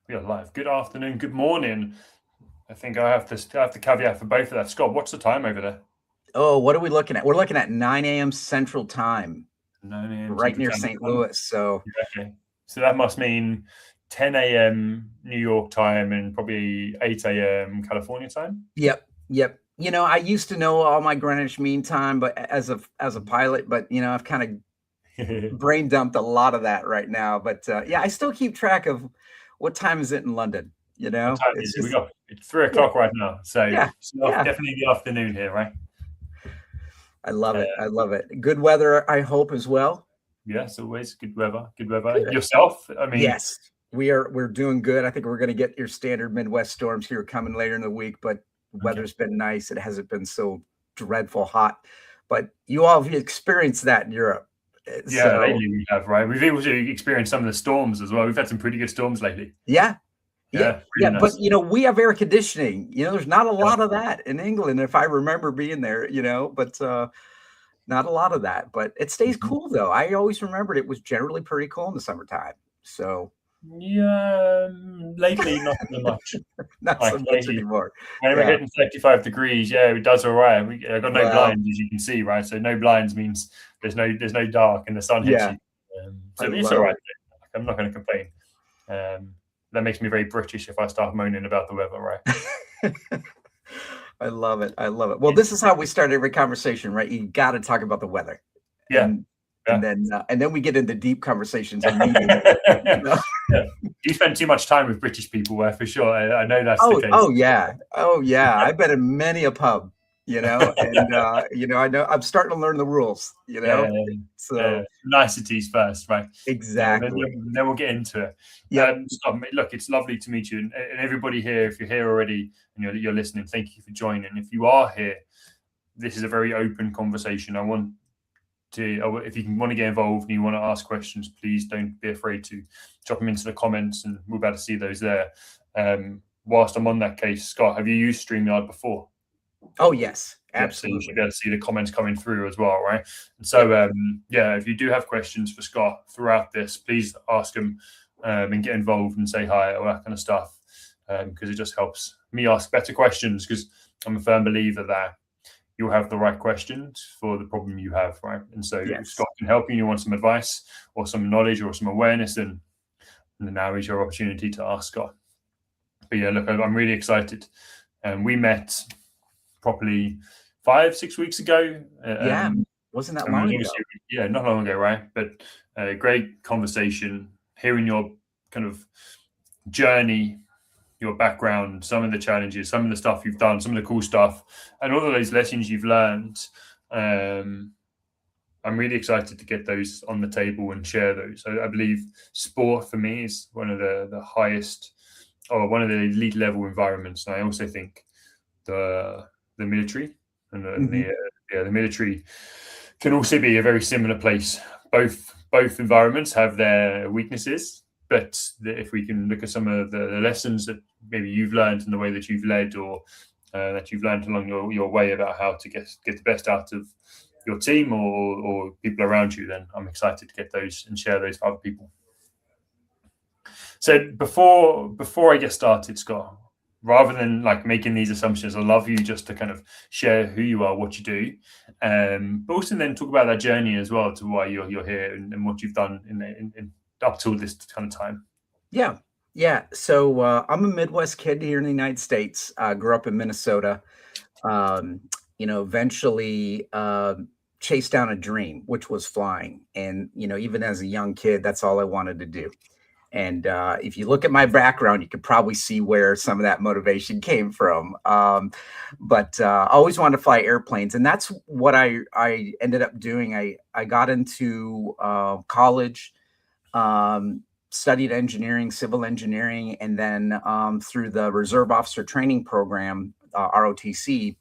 We are live. Good afternoon, good morning. I think I have the caveat for both of that. Scott, what's the time over there? Oh, what are we looking at? We're looking at 9 a.m. Central Time, 9 a.m. right Central near Time. St. Louis. So, Okay. So that must mean 10 a.m. New York time and probably 8 a.m. California time. yep. I used to know all my Greenwich Mean Time, but as a pilot, but I've kind of brain dumped a lot of that right now. But yeah, I still keep track of what time is it in London. What time It's is it? just It's 3 yeah, o'clock right now. So yeah, it's yeah. definitely the afternoon here, right? I love Uh, it. I love it. Good weather, I hope, as well. yes, always good weather. Good weather. Good. Yourself? I mean, Yes, we're doing good. I think we're going to get your standard Midwest storms here coming later in the week, but the okay. weather's been nice. It hasn't been so dreadful hot, but you all have experienced that in Europe. Yeah, So lately we have, right? We've also experienced some of the storms as well. We've had some pretty good storms lately. yeah, yeah, Yeah, yeah. really But nice. we have air conditioning. There's not a Yeah. lot of that in England, if I remember being there. But not a lot of that. But it stays Mhm. cool though. I always remembered it was generally pretty cool in the summertime. So Yeah, lately not so much. not Like so much lately, anymore. when we're Yeah. hitting 35 degrees, yeah, it does all right. I got no Well, blinds, as you can see, right? So no blinds means there's no dark and the sun hits yeah. you. I So it's all love right. it. Like, I'm not going to complain. That makes me very British if I start moaning about the weather, right? I love it. I love it. Well, this is how we start every conversation, right? You got to talk about the weather, Yeah, and yeah. and then we get into deep conversations on media. You know? Yeah. You spend too much time with British people, for sure. I know that's the Oh, case. oh yeah, oh yeah. I've been in many a pub, and I know I'm starting to learn the rules. Yeah, So niceties first, right? exactly. Then we'll get into it. Yep. Scott, look, it's lovely to meet you, and everybody here. If you're here already and you're listening, thank you for joining. If you are here, this is a very open conversation. I want to, if you want to get involved and you want to ask questions, please don't be afraid to drop them into the comments, and we'll be able to see those there. Whilst I'm on that case, Scott, have you used StreamYard before? Oh yes, Yeah, so you should absolutely. be able to see the comments coming through as well, right? And Yep. so, yeah, if you do have questions for Scott throughout this, please ask him and get involved and say hi, all that kind of stuff, because it just helps me ask better questions. Because I'm a firm believer that you'll have the right questions for the problem you have, right? And so, if Yes. Scott can help you, and you want some advice or some knowledge or some awareness, and now is your opportunity to ask Scott. But yeah, look, I'm really excited. We met properly 5-6 weeks ago. Yeah. Wasn't that And it long was ago. obviously, yeah, not long ago, right? But a great conversation, hearing your kind of journey, your background, some of the challenges, some of the stuff you've done, some of the cool stuff, and all of those lessons you've learned. I'm really excited to get those on the table and share those. I believe sport for me is one of the highest, or one of the elite level environments. And I also think the military Mhm. the military can also be a very similar place. Both environments have their weaknesses, but if we can look at some of the lessons that maybe you've learned in the way that you've led, or that you've learned along your way about how to get the best out of your team or people around you, then I'm excited to get those and share those with other people. So before I get started, Scott, rather than like making these assumptions, I love you just to kind of share who you are, what you do, but also then talk about that journey as well, to why you're here, and what you've done in up till this kind of time. Yeah. Yeah. So I'm a Midwest kid here in the United States. Grew up in Minnesota. Um, eventually chased down a dream, which was flying. And, even as a young kid, that's all I wanted to do. And if you look at my background, you could probably see where some of that motivation came from. But I always wanted to fly airplanes. And that's what I ended up doing. I got into college, um, studied engineering, civil engineering, and then through the Reserve Officer Training Program, ROTC,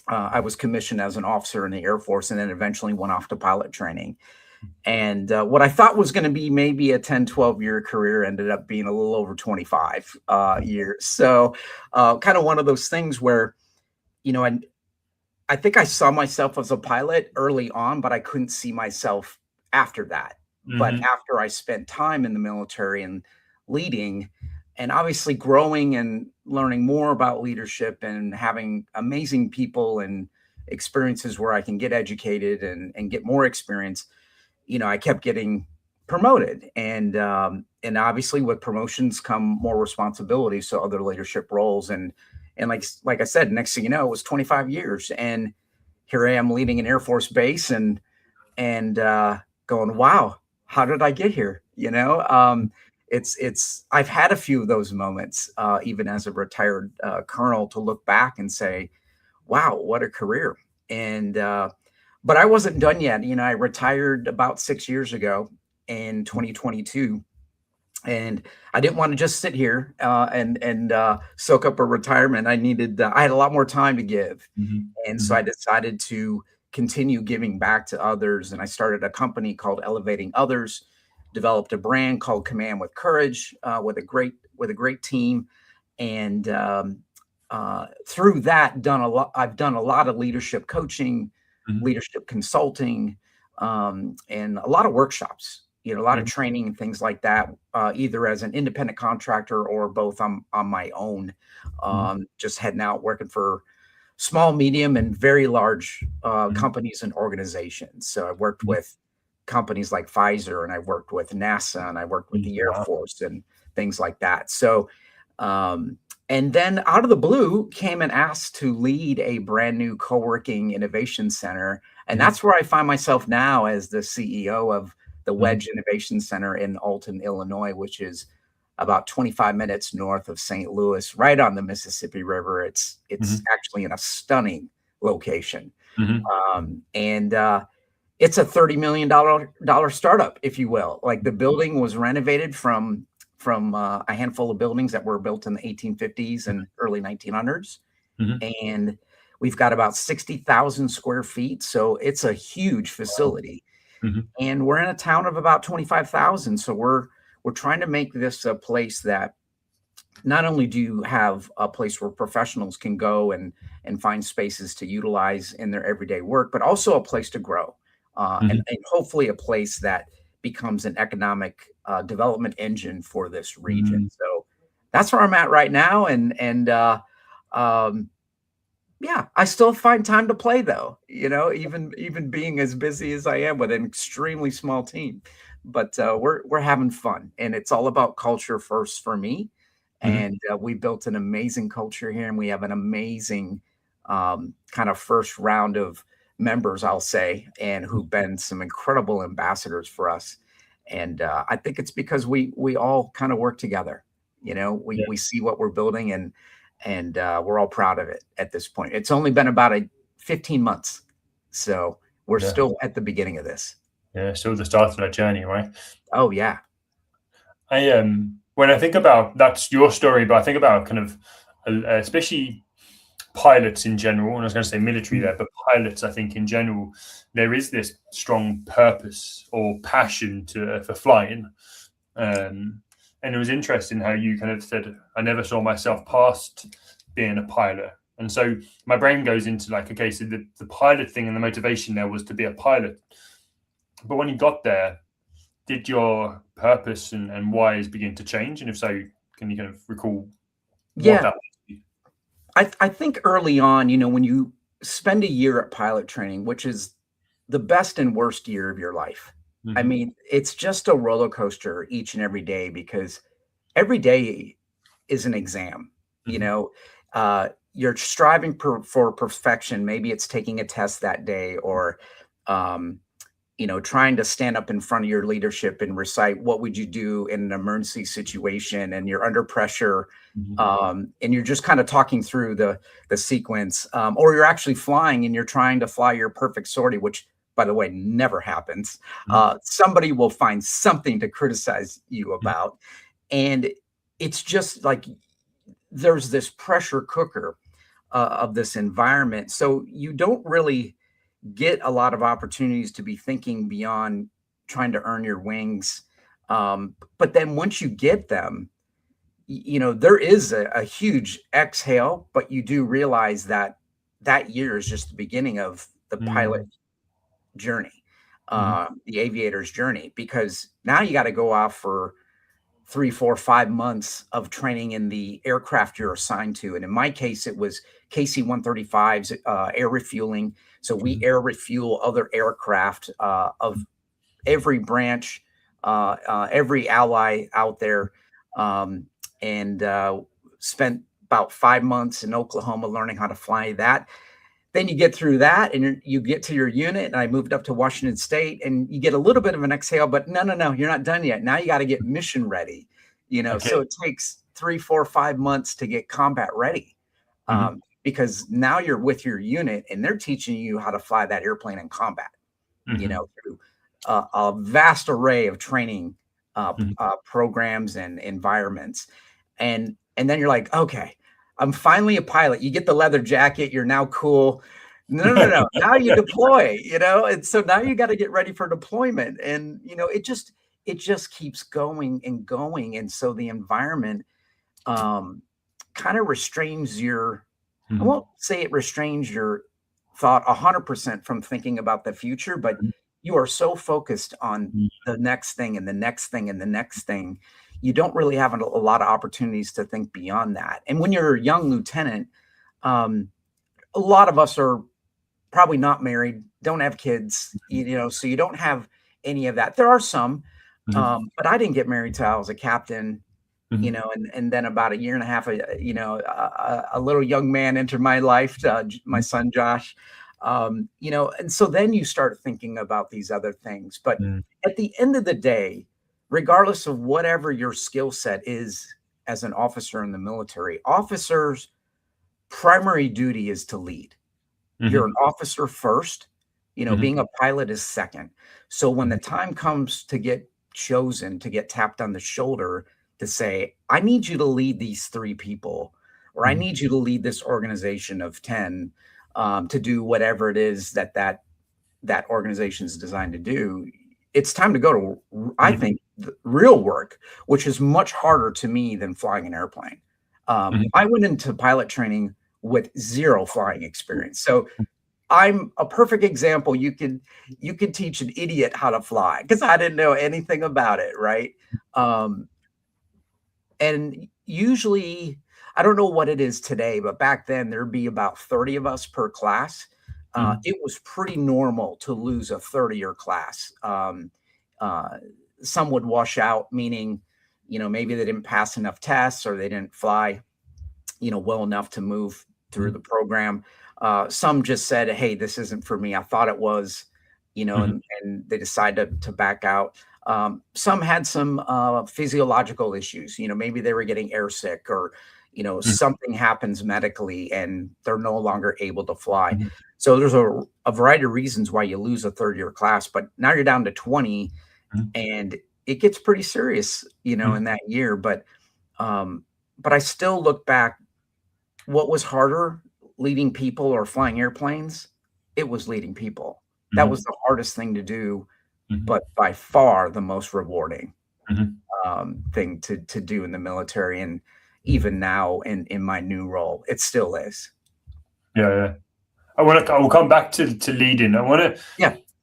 I was commissioned as an officer in the Air Force, and then eventually went off to pilot training. And what I thought was going to be maybe a 10, 12-year career ended up being a little over 25 years. So kind of one of those things where, I think I saw myself as a pilot early on, but I couldn't see myself after that. But Mm-hmm. after I spent time in the military and leading, and obviously growing and learning more about leadership and having amazing people and experiences where I can get educated and get more experience, I kept getting promoted, and obviously with promotions come more responsibility, so other leadership roles, and like I said, next thing you know, it was 25 years, and here I am leading an Air Force base, and going, wow, how did I get here? It's I've had a few of those moments, even as a retired colonel, to look back and say, wow, what a career. And but I wasn't done yet. I retired about 6 years ago in 2022, and I didn't want to just sit here and soak up a retirement. I had a lot more time to give, and so I decided to continue giving back to others. And I started a company called Elevating Others, developed a brand called Command with Courage, with a great team, and through that, done a lot. I've done a lot of leadership coaching, leadership consulting, and a lot of workshops. A lot of training and things like that, either as an independent contractor or both on my own. Just heading out working for small, medium, and very large companies and organizations. So I worked with companies like Pfizer, and I worked with NASA, and I worked with the Air Force and things like that. So, and then out of the blue came and asked to lead a brand new co-working innovation center. And that's where I find myself now as the CEO of the Wedge Innovation Center in Alton, Illinois, which is about 25 minutes north of St. Louis, right on the Mississippi River. It's actually in a stunning location. And it's a $30 million startup, if you will. Like, the building was renovated from a handful of buildings that were built in the 1850s and early 1900s. And we've got about 60,000 square feet. So it's a huge facility. And we're in a town of about 25,000. So we're trying to make this a place that not only do you have a place where professionals can go and find spaces to utilize in their everyday work, but also a place to grow, and hopefully a place that becomes an economic development engine for this region. So that's where I'm at right now. Yeah, I still find time to play, though, even being as busy as I am with an extremely small team. But we're having fun, and it's all about culture first for me. And we built an amazing culture here, and we have an amazing kind of first round of members, I'll say, and who've been some incredible ambassadors for us. And I think it's because we all kind of work together. We see what we're building, and we're all proud of it at this point. It's only been about 15 months, so we're still at the beginning of this. Yeah, still the start of that journey, right? Oh yeah. When I think about, that's your story, but I think about kind of especially pilots in general, and I was going to say military there, but pilots, I think in general, there is this strong purpose or passion for flying. And it was interesting how you kind of said, I never saw myself past being a pilot. And so my brain goes into like, okay, so the pilot thing and the motivation there was to be a pilot. But when you got there, did your purpose and whys begin to change? And if so, can you kind of recall what that was? I think early on, when you spend a year at pilot training, which is the best and worst year of your life. I mean, it's just a roller coaster each and every day, because every day is an exam. You're striving for perfection. Maybe it's taking a test that day, or trying to stand up in front of your leadership and recite what would you do in an emergency situation, and you're under pressure, and you're just kind of talking through the sequence, or you're actually flying and you're trying to fly your perfect sortie, which, by the way, never happens. Somebody will find something to criticize you about. And it's just like there's this pressure cooker of this environment. So you don't really get a lot of opportunities to be thinking beyond trying to earn your wings. But then once you get them, there is a huge exhale, but you do realize that year is just the beginning of the pilot journey, the aviator's journey, because now you got to go off for 3, 4, 5 months of training in the aircraft you're assigned to. And in my case, it was KC-135s, air refueling. So we air refuel other aircraft of every branch, every ally out there, and spent about 5 months in Oklahoma learning how to fly that. Then you get through that and you get to your unit. And I moved up to Washington State, and you get a little bit of an exhale, but no, you're not done yet. Now you got to get mission ready, Okay. so it takes 3, 4, 5 months to get combat ready. Because now you're with your unit and they're teaching you how to fly that airplane in combat, through a vast array of training programs and environments. And then you're like, okay, I'm finally a pilot. You get the leather jacket. You're now cool. No. Now you deploy, and so now you got to get ready for deployment. And, it just keeps going and going. And so the environment kind of restrains I won't say it restrains your thought 100% from thinking about the future, but you are so focused on the next thing and the next thing and the next thing. You don't really have a lot of opportunities to think beyond that. And when you're a young lieutenant, a lot of us are probably not married, don't have kids, so you don't have any of that. There are some, but I didn't get married till I was a captain, and then about a year and a half, a little young man entered my life, my son, Josh, and so then you start thinking about these other things. But at the end of the day, regardless of whatever your skill set is as an officer in the military, officers' primary duty is to lead. You're an officer first, being a pilot is second. So when the time comes to get chosen, to get tapped on the shoulder to say, I need you to lead these 3 people, or I need you to lead this organization of 10 to do whatever it is that organization is designed to do, it's time to go to, I think, the real work, which is much harder to me than flying an airplane. I went into pilot training with 0 flying experience. So I'm a perfect example. You could teach an idiot how to fly because I didn't know anything about it, right? And usually, I don't know what it is today, but back then there'd be about 30 of us per class. It was pretty normal to lose a 30-year class. Some would wash out, meaning, maybe they didn't pass enough tests or they didn't fly, well enough to move through the program. Some just said, hey, this isn't for me. I thought it was, and they decided to back out. Some had some physiological issues, maybe they were getting airsick or, something happens medically and they're no longer able to fly. So there's a variety of reasons why you lose a 3rd-year class, but now you're down to 20 and it gets pretty serious, in that year. But I still look back, what was harder, leading people or flying airplanes? It was leading people. That was the hardest thing to do, but by far the most rewarding thing to do in the military. And even now in my new role, it still is. Yeah. I will come back to leading.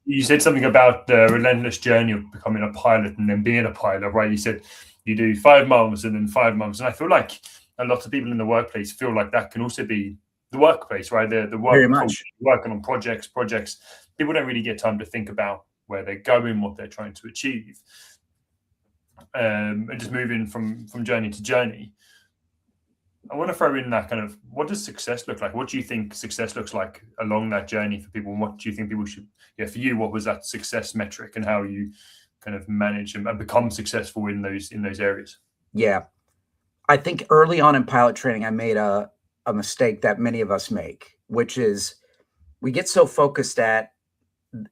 You said something about the relentless journey of becoming a pilot and then being a pilot, right? You said you do 5 months and then 5 months. And I feel like a lot of people in the workplace feel like that can also be the workplace, right? The work, very much working on projects. People don't really get time to think about where they're going, what they're trying to achieve, and just moving from journey to journey. I want to throw in that kind of, what does success look like? What do you think success looks like along that journey for people? And what do you think people should, for you, what was that success metric and how you kind of manage and become successful in those areas? Yeah. I think early on in pilot training, I made a mistake that many of us make, which is we get so focused at,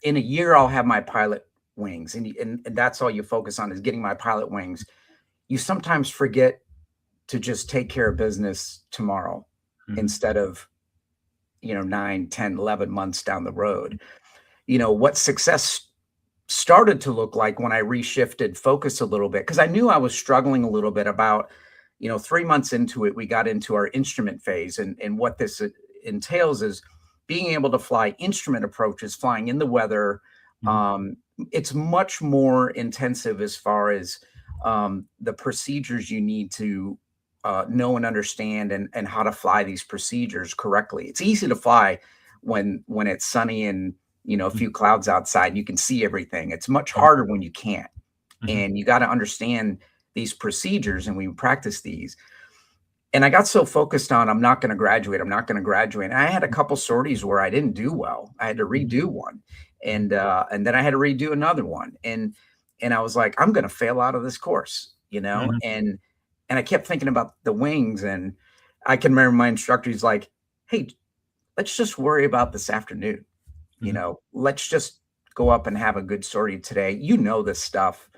in a year, I'll have my pilot wings. And that's all you focus on is getting my pilot wings. You sometimes forget to just take care of business tomorrow instead of, 9, 10, 11 months down the road. What success started to look like when I reshifted focus a little bit, because I knew I was struggling a little bit about, 3 months into it, we got into our instrument phase. And what this entails is being able to fly instrument approaches, flying in the weather. It's much more intensive as far as the procedures you need to know and understand, and how to fly these procedures correctly. It's easy to fly when it's sunny and a few clouds outside, you can see everything. It's much harder when you can't. And you got to understand these procedures, and we practice these. And I got so focused on, I'm not going to graduate. I'm not going to graduate. And I had a couple sorties where I didn't do well. I had to redo one, and then I had to redo another one. And I was like, I'm going to fail out of this course, and I kept thinking about the wings. And I can remember my instructor, he's like, hey, let's just worry about this afternoon. Let's just go up and have a good sortie today. This stuff.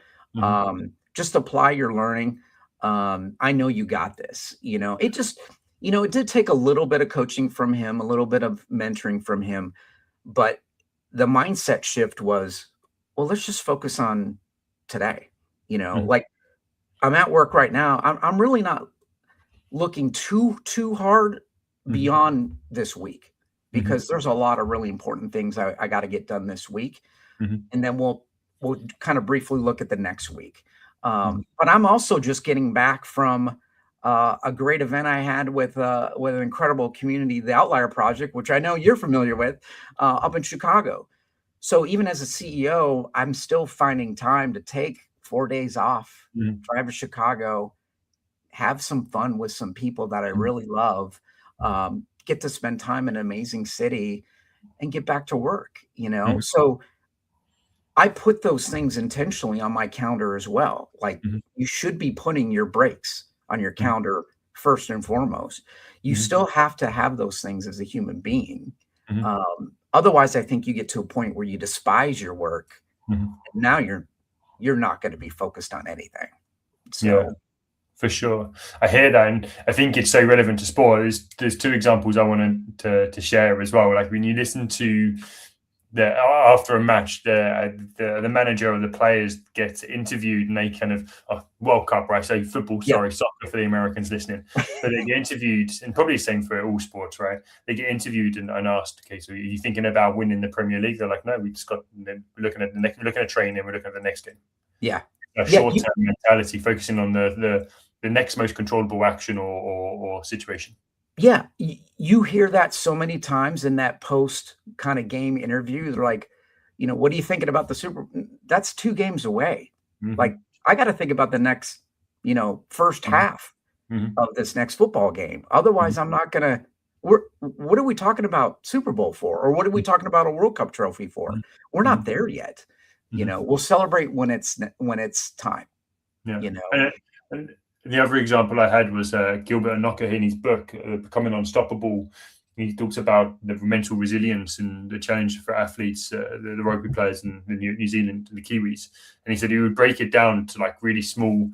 Just apply your learning. I know you got this. It did take a little bit of coaching from him, a little bit of mentoring from him, but the mindset shift was, well, let's just focus on today. Like, I'm at work right now. I'm really not looking too hard beyond this week, because there's a lot of really important things I got to get done this week. And then we'll kind of briefly look at the next week. But I'm also just getting back from a great event I had with an incredible community, the Outlier Project, which I know you're familiar with, up in Chicago. So even as a CEO, I'm still finding time to take 4 days off, drive to Chicago, have some fun with some people that I really love, get to spend time in an amazing city, and get back to work, So I put those things intentionally on my calendar as well. Like, you should be putting your breaks on your calendar first and foremost. You still have to have those things as a human being. Otherwise, I think you get to a point where you despise your work. And now you're not going to be focused on anything. So. Yeah, for sure. I hear that, and I think it's so relevant to sport. There's two examples I wanted to share as well. Like, when you listen to after a match, the manager or the players get interviewed, and they kind of World Cup, right? So football, sorry, soccer for the Americans listening, but they get interviewed, and probably the same for all sports, right? They get interviewed and asked, okay, so are you thinking about winning the Premier League? They're like, no, we're looking at training, we're looking at the next game. Yeah, a short-term mentality, focusing on the next most controllable action or situation. Yeah, you hear that so many times in that post kind of game interview. They're like, what are you thinking about the Super? That's 2 games away. Like, I got to think about the next, first half of this next football game. Otherwise, I'm not going to. What are we talking about Super Bowl for? Or what are we talking about a World Cup trophy for? We're not there yet. We'll celebrate when it's time. Yeah. And the other example I had was Gilbert Enoka in his book, Becoming Unstoppable. He talks about the mental resilience and the challenge for athletes, the rugby players in New Zealand and the Kiwis. And he said he would break it down to like really small.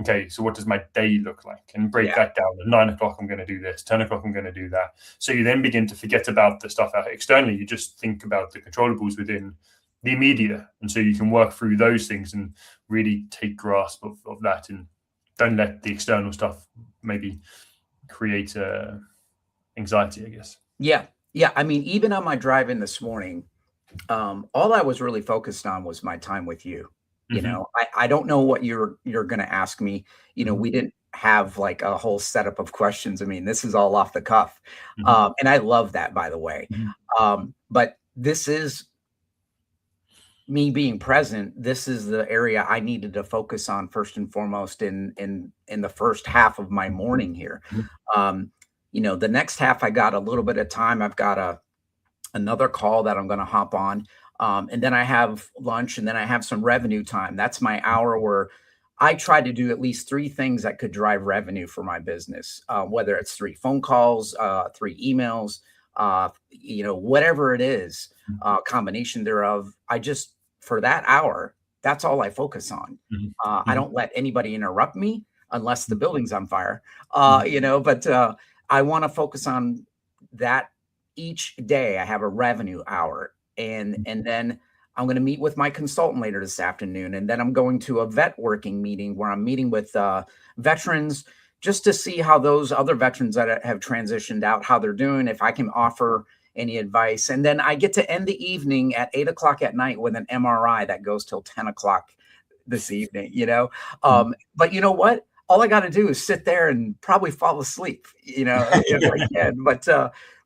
Okay, so what does my day look like? And break that down. At 9 o'clock, I'm going to do this. 10 o'clock, I'm going to do that. So you then begin to forget about the stuff out externally. You just think about the controllables within the immediate. And so you can work through those things and really take grasp of that, and don't let the external stuff maybe create anxiety, I guess. Yeah. I mean, even on my drive in this morning, all I was really focused on was my time with you. I don't know what you're going to ask me. We didn't have like a whole setup of questions. I mean, this is all off the cuff. And I love that, by the way. But this is me being present. This is the area I needed to focus on first and foremost in the first half of my morning here. The next half, I got a little bit of time. I've got another call that I'm going to hop on. And then I have lunch, and then I have some revenue time. That's my hour where I try to do at least 3 things that could drive revenue for my business, whether it's 3 phone calls, 3 emails, whatever it is, combination thereof. For that hour, that's all I focus on. I don't let anybody interrupt me unless the building's on fire, but I want to focus on that each day. I have a revenue hour, and then I'm going to meet with my consultant later this afternoon. And then I'm going to a vet working meeting where I'm meeting with veterans just to see how those other veterans that have transitioned out, how they're doing, if I can offer any advice. And then I get to end the evening at 8 o'clock at night with an MRI that goes till 10 o'clock this evening, but you know what? All I got to do is sit there and probably fall asleep, if I can.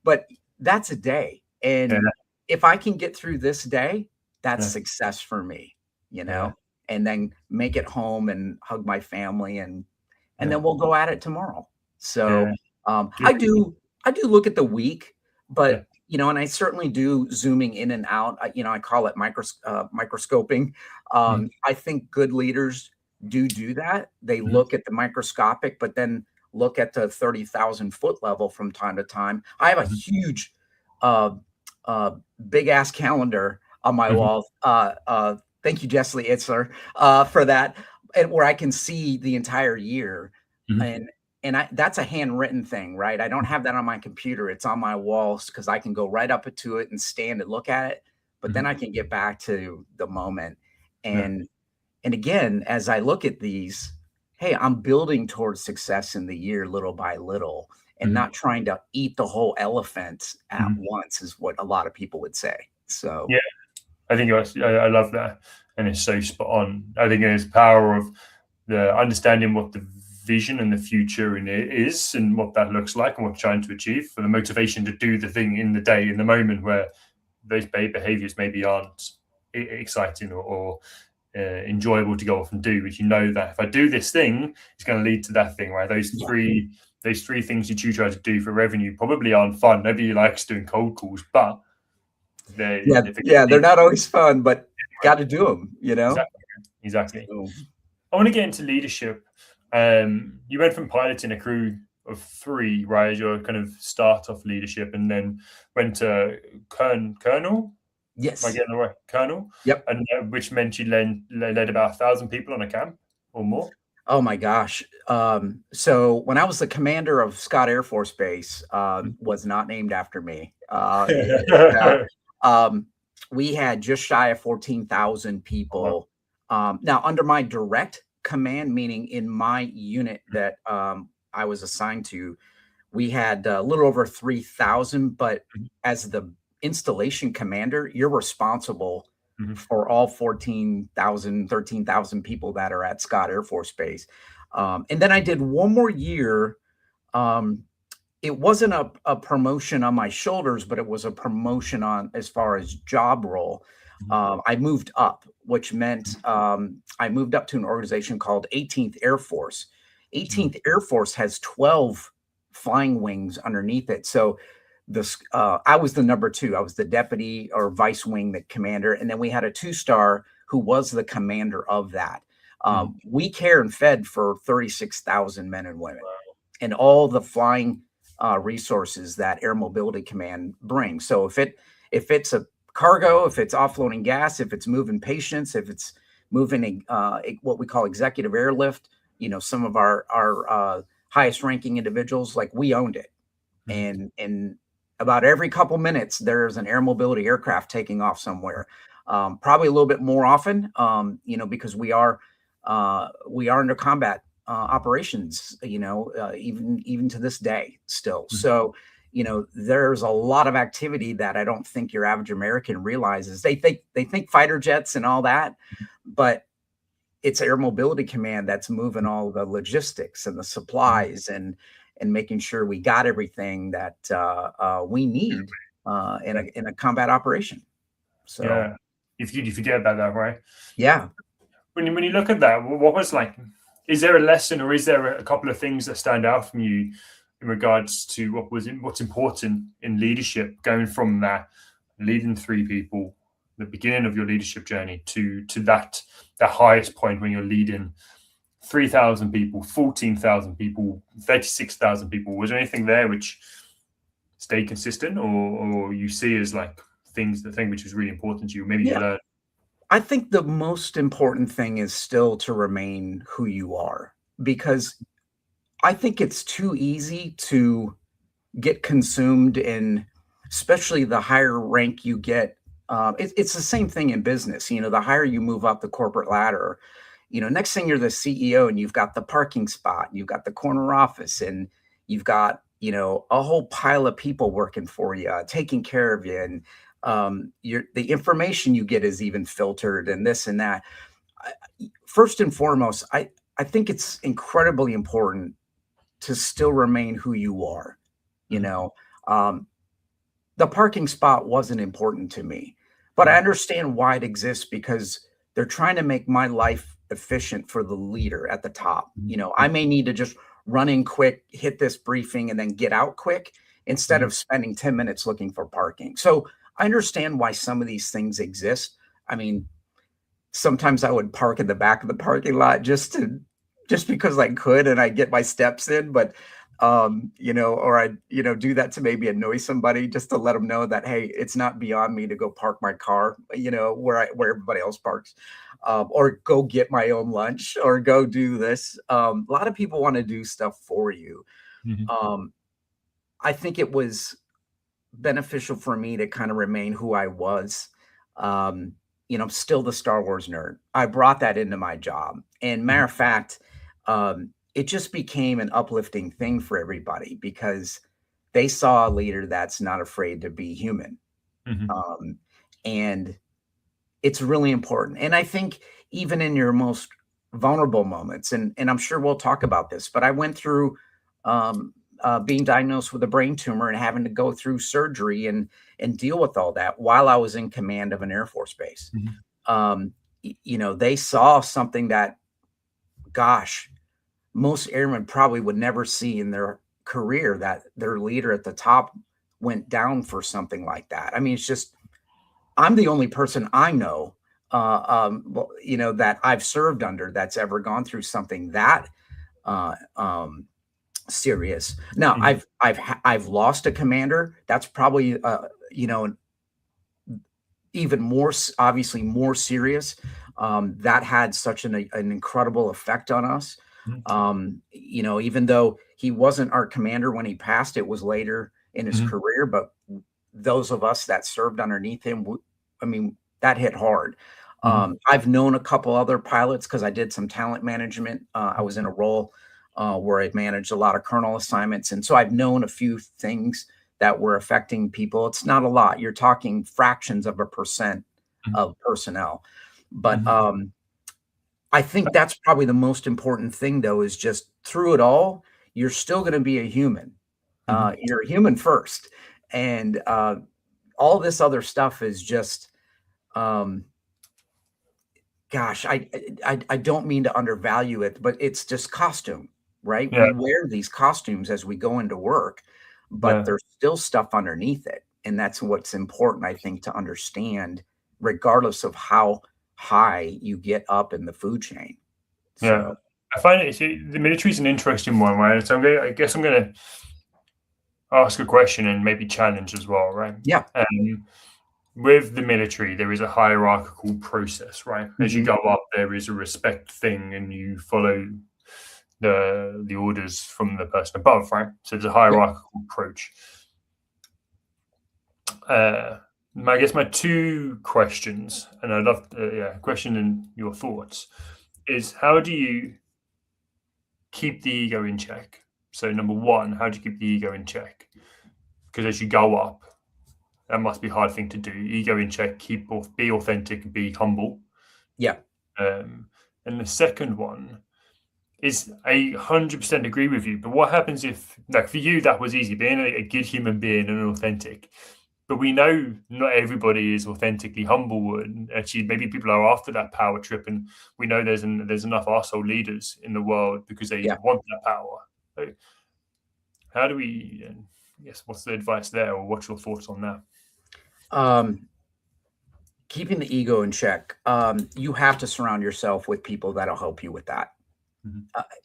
But that's a day. Yeah, And if I can get through this day, that's yeah, success for me, yeah, and then make it home and hug my family and yeah, then we'll go at it tomorrow. So yeah. I Good. do look at the week, Yeah. but and I certainly do zooming in and out. I call it microscoping. Mhm, I think good leaders do that. They mhm, look at the microscopic, but then look at the 30,000-foot level from time to time. I have a mhm, huge, uh, uh, big ass calendar on my mhm, wall. Thank you, Jessley Itzler, for that, and where I can see the entire year, mhm, and that's a handwritten thing, right? I don't have that on my computer. It's on my walls because I can go right up to it and stand and look at it, but then mhm. I can get back to the moment. Yeah. And again, as I look at these, hey, I'm building towards success in the year little by little and Mhm, not trying to eat the whole elephant at mhm. once is what a lot of people would say. So, Yeah, I think I love that, and it's so spot on. I think there's power of the understanding what the vision and the future in it is, and what that looks like, and what you're trying to achieve, for the motivation to do the thing in the day, in the moment, where those behaviors maybe aren't exciting or enjoyable to go off and do, but you know that if I do this thing, it's going to lead to that thing, right? yeah. Those three things you try to do for revenue probably aren't fun. Nobody likes doing cold calls, but they Yeah, if it yeah, they're leads not always fun, but right. got to do them. Exactly, exactly. So, I want to get into leadership. You went from piloting a crew of three, right, as your kind of start off leadership, and then went to colonel. Am I yes. getting the right colonel? Yep. And which meant you led about 1,000 people on a camp or more. Oh my gosh. So when I was the commander of Scott Air Force Base, was not named after me. Um, we had just shy of 14,000 Oh, wow. people. Now, under my direct command, meaning in my unit that I was assigned to, we had a little over 3,000. But Mhm, as the installation commander, you're responsible mhm, for all 14,000, 13,000 people that are at Scott Air Force Base. And then I did one more year. Um, it wasn't a promotion on my shoulders, but it was a promotion on as far as job role. mhm, I moved up, which meant I moved up to an organization called 18th Air Force. mhm, 18th Air Force has 12 flying wings underneath it. So I was the number two. I was the deputy or vice wing the commander, and then we had a two-star who was the commander of that. mhm. We care and fed for 36,000 men and women, and all the flying resources that Air Mobility Command brings. So if it's a cargo, if it's offloading gas, if it's moving patients, if it's moving what we call executive airlift, some of our highest ranking individuals, like we owned it. Mhm. And about every couple minutes there's an air mobility aircraft taking off somewhere, probably a little bit more often, because we are under combat operations, even to this day still. Mhm. So there's a lot of activity that I don't think your average American realizes. They think fighter jets and all that, but it's Air Mobility Command that's moving all the logistics and the Mhm. supplies and making sure we got everything that we need in a combat operation. So Yeah, you forget about that, right? yeah, When you look at that, what was like? Is there a lesson, or is there a couple of things that stand out from you in regards to what's important in leadership, going from that leading three people, the beginning of your leadership journey, to that highest point when you're leading 3,000 people, 14,000 people, 36,000 people? Was there anything there which stayed consistent, or you see as like the thing which was really important to you, maybe you yeah. learned? I think the most important thing is still to remain who you are, because I think it's too easy to get consumed in, especially the higher rank you get. It's the same thing in business. The higher you move up the corporate ladder, next thing you're the CEO and you've got the parking spot, you've got the corner office, and you've got, a whole pile of people working for you, taking care of you. And the information you get is even filtered and this and that. first and foremost, I think it's incredibly important to still remain who you are. You know, um, the parking spot wasn't important to me, but I understand why it exists because they're trying to make my life efficient for the leader at the top. You know, I may need to just run in quick, hit this briefing, and then get out quick instead of spending 10 minutes looking for parking. So I understand why some of these things exist. I mean, sometimes I would park in the back of the parking lot just because I could and I get my steps in, but you know, or I, you know, do that to maybe annoy somebody just to let them know that, hey, it's not beyond me to go park my car, you know, where everybody else parks, or go get my own lunch or go do this. A lot of people want to do stuff for you. Um, I think it was beneficial for me to kind of remain who I was. Um, you know, I'm still the Star Wars nerd. I brought that into my job. And matter of fact, it just became an uplifting thing for everybody because they saw a leader that's not afraid to be human. Um, and it's really important. And I think even in your most vulnerable moments, and I'm sure we'll talk about this, but I went through being diagnosed with a brain tumor and having to go through surgery and deal with all that while I was in command of an Air Force base. You know, they saw something that, gosh, most airmen probably would never see in their career, that their leader at the top went down for something like that. I mean, it's just, I'm the only person I know, you know, that I've served under that's ever gone through something that uh, um, serious. Now, I've lost a commander. That's probably you know, even more obviously more serious. That had such an incredible effect on us. You know, even though he wasn't our commander when he passed, it was later in his career. But those of us that served underneath him, I mean, that hit hard. I've known a couple other pilots because I did some talent management. I was in a role where I managed a lot of colonel assignments. And so I've known a few things that were affecting people. It's not a lot. You're talking fractions of a percent of personnel. But I think that's probably the most important thing, though, is just through it all, you're still going to be a human. You're a human first. And all this other stuff is just, gosh, I don't mean to undervalue it, but it's just costume, right? Yeah. We wear these costumes as we go into work, but there's still stuff underneath it. And that's what's important, I think, to understand, regardless of how high you get up in the food chain. Yeah. So, I find it, the military is an interesting one, right? So I guess I'm going to ask a question and maybe challenge as well, right? yeah. With the military, there is a hierarchical process, right? As you go up, there is a respect thing, and you follow the orders from the person above, right? So there's a hierarchical approach. I guess my two questions, and I'd love question and your thoughts, is how do you keep the ego in check? So number one, how do you keep the ego in check? Because as you go up, that must be a hard thing to do. Ego in check, be authentic, be humble. Yeah. And the second one is I 100% agree with you. But what happens if, like for you, that was easy, being a good human being and authentic. But we know not everybody is authentically humble, and actually maybe people are after that power trip, and we know there's enough arsehole leaders in the world because they want that power. So how do we? Yes, what's the advice there, or what's your thoughts on that? Keeping the ego in check. You have to surround yourself with people that'll help you with that.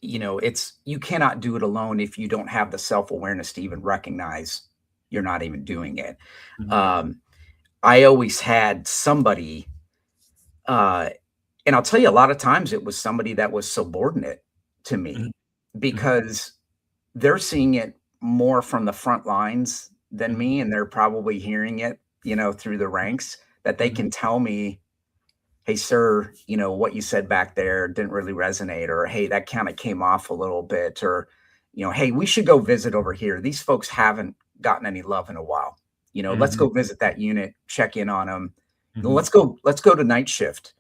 You know, you cannot do it alone if you don't have the self-awareness to even recognize you're not even doing it. I always had somebody, and I'll tell you, a lot of times it was somebody that was subordinate to me because they're seeing it more from the front lines than me, and they're probably hearing it, you know, through the ranks, that they can tell me, hey, sir, you know, what you said back there didn't really resonate, or hey, that kind of came off a little bit, or, you know, hey, we should go visit over here. These folks haven't gotten any love in a while. You know, let's go visit that unit, check in on them. Let's go to night shift.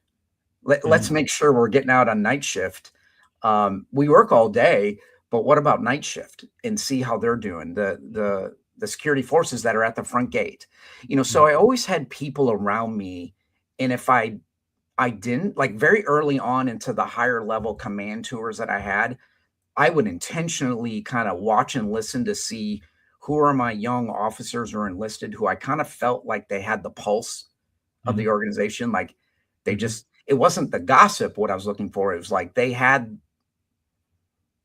Let's make sure we're getting out on night shift. We work all day, but what about night shift, and see how they're doing, the security forces that are at the front gate. So I always had people around me, and if I didn't, like, very early on into the higher level command tours that I had, I would intentionally kind of watch and listen to see who are my young officers or enlisted who I kind of felt like they had the pulse of the organization. Like, they just, it wasn't the gossip what I was looking for. It was like they had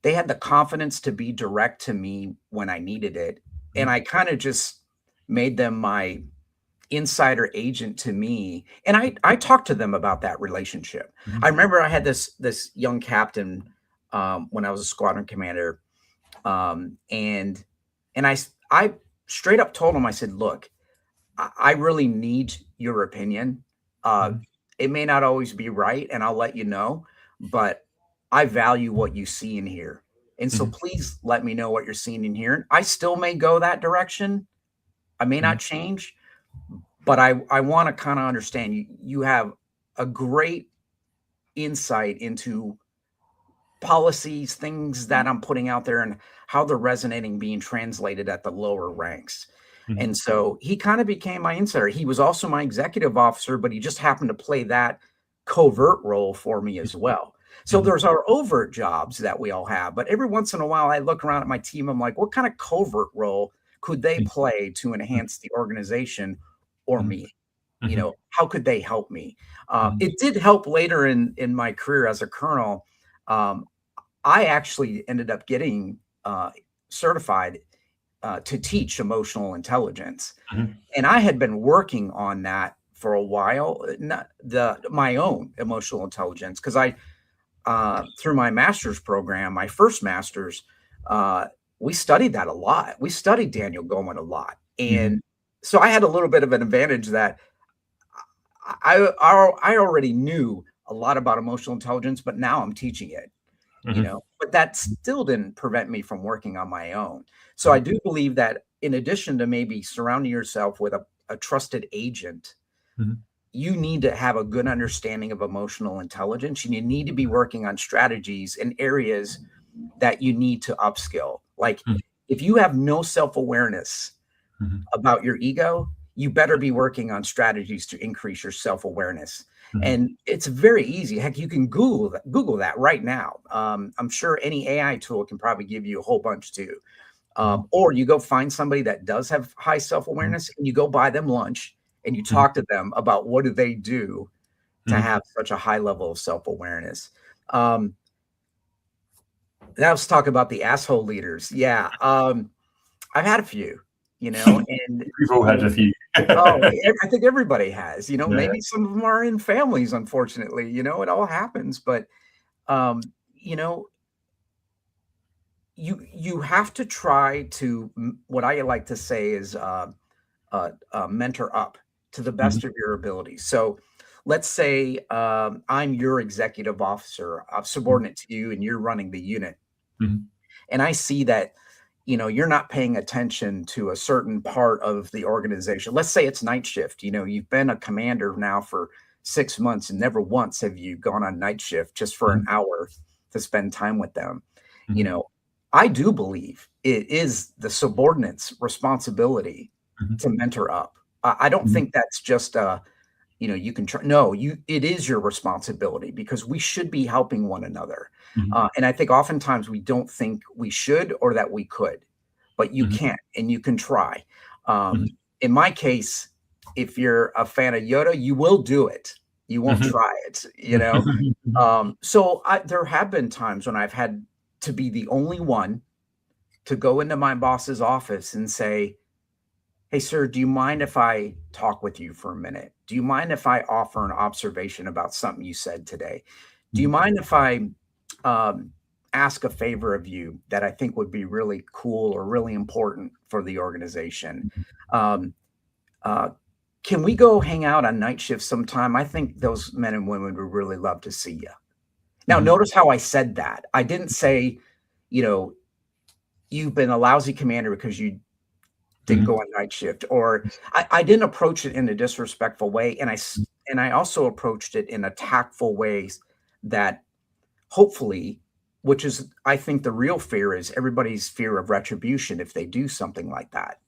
the confidence to be direct to me when I needed it. And I kind of just made them my insider agent to me. And I talked to them about that relationship. I remember I had this young captain when I was a squadron commander. And I straight up told him, I said, look, I really need your opinion. It may not always be right, and I'll let you know, but I value what you see and hear. And so please let me know what you're seeing and hearing. I still may go that direction. I may not change, but I want to kind of understand you have a great insight into policies, things that I'm putting out there and how they're resonating, being translated at the lower ranks. And so he kind of became my insider. He was also my executive officer, but he just happened to play that covert role for me as well. So there's our overt jobs that we all have, but every once in a while I look around at my team. I'm like, what kind of covert role could they play to enhance the organization or me? How could they help me? It did help later in my career as a colonel. I actually ended up getting certified to teach emotional intelligence. And I had been working on that for a while, not my own emotional intelligence, because I through my master's program, my first master's, we studied that a lot. We studied Daniel Goleman a lot. And so I had a little bit of an advantage that I already knew a lot about emotional intelligence, but now I'm teaching it. But that still didn't prevent me from working on my own. So I do believe that in addition to maybe surrounding yourself with a trusted agent, you need to have a good understanding of emotional intelligence. You need to be working on strategies and areas that you need to upskill. Like, if you have no self-awareness about your ego, you better be working on strategies to increase your self-awareness. And it's very easy. Heck, you can Google that right now. I'm sure any AI tool can probably give you a whole bunch too. Or you go find somebody that does have high self-awareness and you go buy them lunch and you talk to them about what do they do to have such a high level of self-awareness. Now let's talk about the asshole leaders. Yeah. I've had a few, and we've all had a few. I think everybody has, maybe some of them are in families, unfortunately, it all happens, but, you have to try to, what I like to say is, mentor up to the best of your ability. So let's say, I'm your executive officer, I'm subordinate to you, and you're running the unit. And I see that, you're not paying attention to a certain part of the organization. Let's say it's night shift. You've been a commander now for 6 months and never once have you gone on night shift just for an hour to spend time with them. I do believe it is the subordinate's responsibility to mentor up. I don't think that's just you can try. No, it is your responsibility, because we should be helping one another. And I think oftentimes we don't think we should or that we could, but you can, and you can try. In my case, if you're a fan of Yoda, you will do it. You won't try it, So there have been times when I've had to be the only one to go into my boss's office and say, hey, sir, do you mind if I talk with you for a minute? Do you mind if I offer an observation about something you said today? Do you mind if I ask a favor of you that I think would be really cool or really important for the organization? Can we go hang out on night shift sometime? I think those men and women would really love to see you. Now, notice how I said that. I didn't say, you've been a lousy commander because you didn't go on night shift, or I didn't approach it in a disrespectful way. And and I also approached it in a tactful way that hopefully, which is, I think the real fear is everybody's fear of retribution if they do something like that,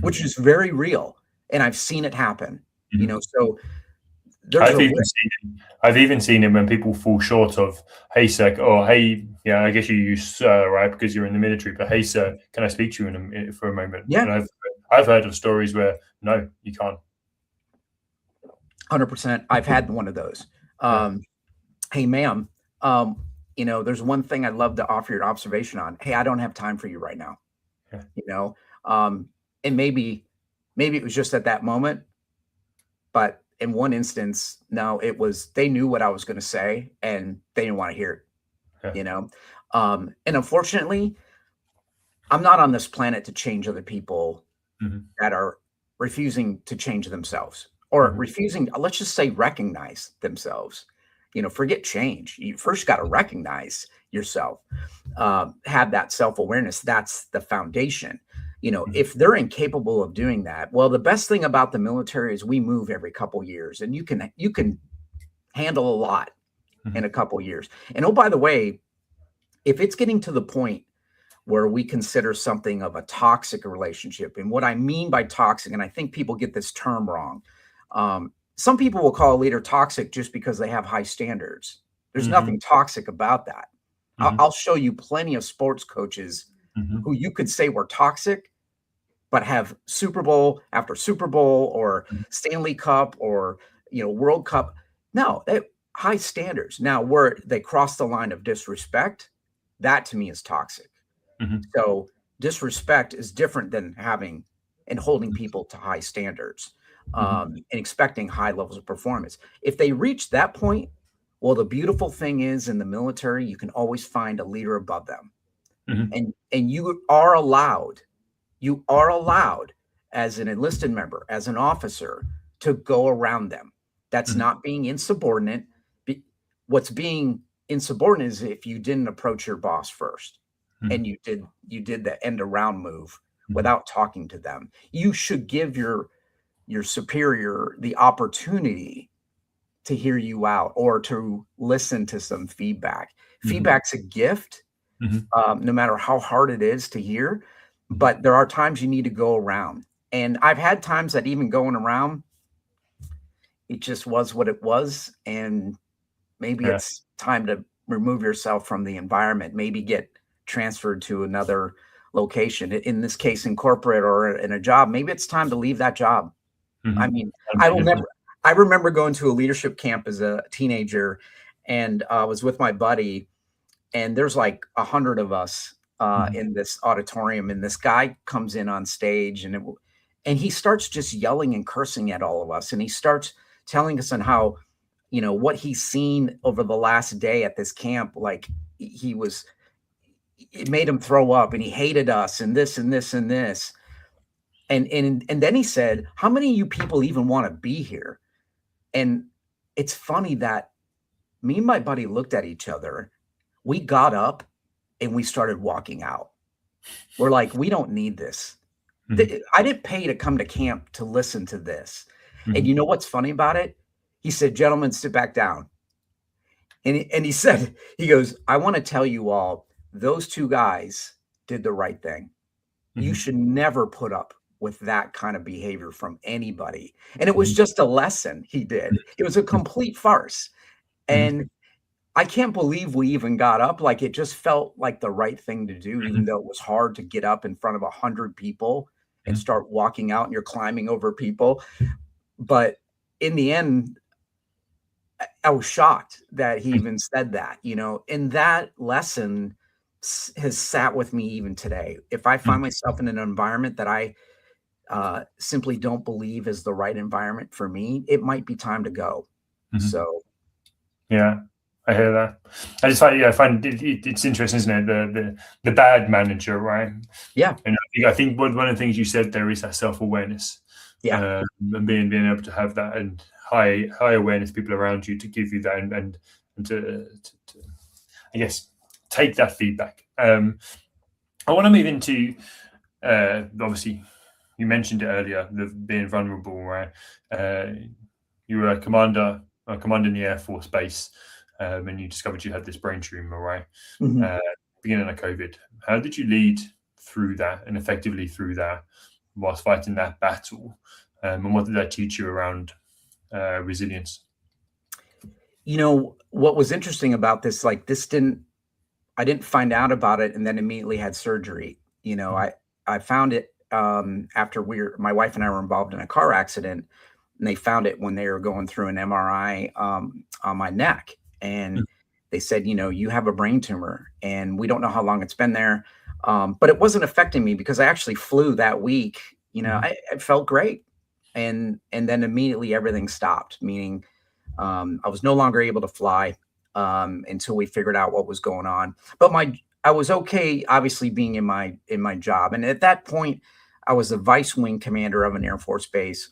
which is very real. And I've seen it happen, so there's I've even seen it when people fall short of, hey sir, or hey, yeah, I guess you use sir, right, because you're in the military, but hey sir, can I speak to you for a moment? Yeah. And I've heard of stories where no, you can't. 100%. I've had one of those. Hey ma'am, there's one thing I'd love to offer your observation on. Hey, I don't have time for you right now. And maybe it was just at that moment, but in one instance, no, it was, they knew what I was going to say and they didn't want to hear it, and unfortunately, I'm not on this planet to change other people that are refusing to change themselves or refusing, let's just say, recognize themselves. Forget change. You first got to recognize yourself, have that self-awareness. That's the foundation. If they're incapable of doing that, well, the best thing about the military is we move every couple years, and you can handle a lot in a couple years. And oh, by the way, if it's getting to the point where we consider something of a toxic relationship, and what I mean by toxic, and I think people get this term wrong. Some people will call a leader toxic just because they have high standards. There's nothing toxic about that. I'll show you plenty of sports coaches who you could say were toxic, but have Super Bowl after Super Bowl or Stanley Cup or, World Cup. No, they high standards. Now, where they cross the line of disrespect, that to me is toxic. So disrespect is different than having and holding people to high standards. And expecting high levels of performance. If they reach that point, well, the beautiful thing is in the military, you can always find a leader above them. And you are allowed as an enlisted member, as an officer, to go around them. That's not being insubordinate. What's being insubordinate is if you didn't approach your boss first and you did the end around move without talking to them. You should give your superior the opportunity to hear you out or to listen to some feedback. Feedback's a gift, no matter how hard it is to hear, but there are times you need to go around. And I've had times that even going around, it just was what it was. And maybe it's time to remove yourself from the environment, maybe get transferred to another location. In this case, in corporate or in a job, maybe it's time to leave that job. I mean, I remember going to a leadership camp as a teenager, and I was with my buddy, and there's like 100 of us in this auditorium, and this guy comes in on stage, and he starts just yelling and cursing at all of us, and he starts telling us on how, what he's seen over the last day at this camp, like it made him throw up, and he hated us, and this and this and this. And then he said, how many of you people even want to be here? And it's funny that me and my buddy looked at each other. We got up and we started walking out. We're like, we don't need this. I didn't pay to come to camp to listen to this. And you know what's funny about it? He said, gentlemen, sit back down. And he said, he goes, I want to tell you all, those two guys did the right thing. You should never put up with that kind of behavior from anybody. And it was just a lesson he did. It was a complete farce. And I can't believe we even got up. Like, it just felt like the right thing to do, even though it was hard to get up in front of 100 people and start walking out and you're climbing over people. But in the end, I was shocked that he even said that, and that lesson has sat with me even today. If I find myself in an environment that I simply don't believe is the right environment for me, it might be time to go. So, yeah, I hear that. I find it's interesting, isn't it? The bad manager, right? Yeah. And I think one of the things you said there is that self-awareness. Yeah. And being able to have that and high awareness people around you to give you that and to I guess take that feedback. I want to move into obviously you mentioned it earlier, the being vulnerable, right? You were a commander in the Air Force base, and you discovered you had this brain tumor, right? Mhm. Uh, Beginning of COVID. How did you lead through that and effectively through that whilst fighting that battle? And what did that teach you around resilience? You know, what was interesting about this, like, I didn't find out about it and then immediately had surgery. You know, Mhm, I found it, after my wife and I were involved in a car accident, and they found it when they were going through an MRI, on my neck, and mhm, they said, "You know, you have a brain tumor, and we don't know how long it's been there." But it wasn't affecting me because I actually flew that week. You know, mhm, I felt great, and then immediately everything stopped, meaning I was no longer able to fly until we figured out what was going on. But I was okay, obviously being in my job, and at that point, I was the vice wing commander of an Air Force base,